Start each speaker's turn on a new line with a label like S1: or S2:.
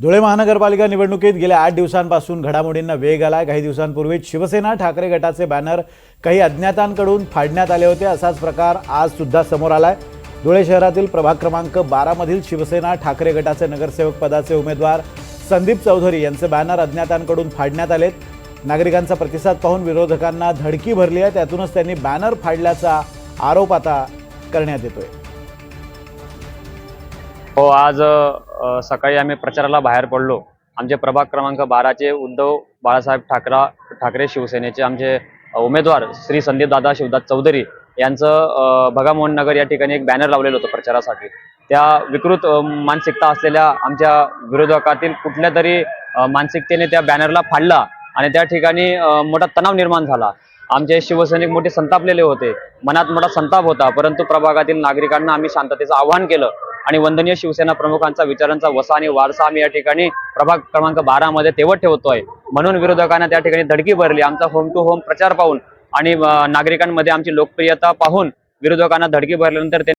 S1: धुळे महानगरपालिका निवडणुकीत गेल्या 8 दिवसांपासून घडामोडींना वेग आला। काही दिवसांपूर्वीच शिवसेना ठाकरे गटाचे बॅनर काही अज्ञातांकडून फाडण्यात आले होते। असाच प्रकार आज सुद्धा समोर आलाय। धुळे शहरातील प्रभाग क्रमांक 12 मधील शिवसेना ठाकरे गटाचे नगरसेवक पदाचे उमेदवार संदीप चौधरी यांचे बॅनर अज्ञातांकडून फाडण्यात आलेत। नागरिकांचा प्रतिसाद पाहून विरोधकांना धडकी भरली आहे। त्यातूनच त्यांनी बॅनर फाडल्याचा आरोप आता करण्यात येतोय।
S2: हो, आज सकाळी आम्ही प्रचाराला बाहेर पडलो। आमचे प्रभाग क्रमांक 12 चे उद्धव बाळासाहेब ठाकरे शिवसेनेचे आमचे उमेदवार श्री संदीप दादा शिवदास चौधरी यांचं भगामोहन नगर या ठिकाणी एक बॅनर लावलेलं होतं प्रचारासाठी। त्या विकृत मानसिकता असलेल्या आमच्या विरोधकातील कुठल्या तरी मानसिकतेने त्या बॅनरला फाडला आणि त्या ठिकाणी मोठा तणाव निर्माण झाला। आमचे शिवसैनिक मोठे संतापलेले होते, मनात मोठा संताप होता। परंतु प्रभागातील नागरिकांना आम्ही शांततेचं आवाहन केलं आणि वंदनीय शिवसेना प्रमुखांचा विचारांचा वसा आणि वारसा आम्ही या ठिकाणी प्रभाग क्रमांक 12 मध्ये तेवत ठेवतोय। म्हणून विरोधकांना त्या ठिकाणी धडकी भरली। आमचा होम टू होम प्रचार पाहून आणि नागरिकांमध्ये आमची लोकप्रियता पाहून विरोधकांना धडकी भरल्यानंतर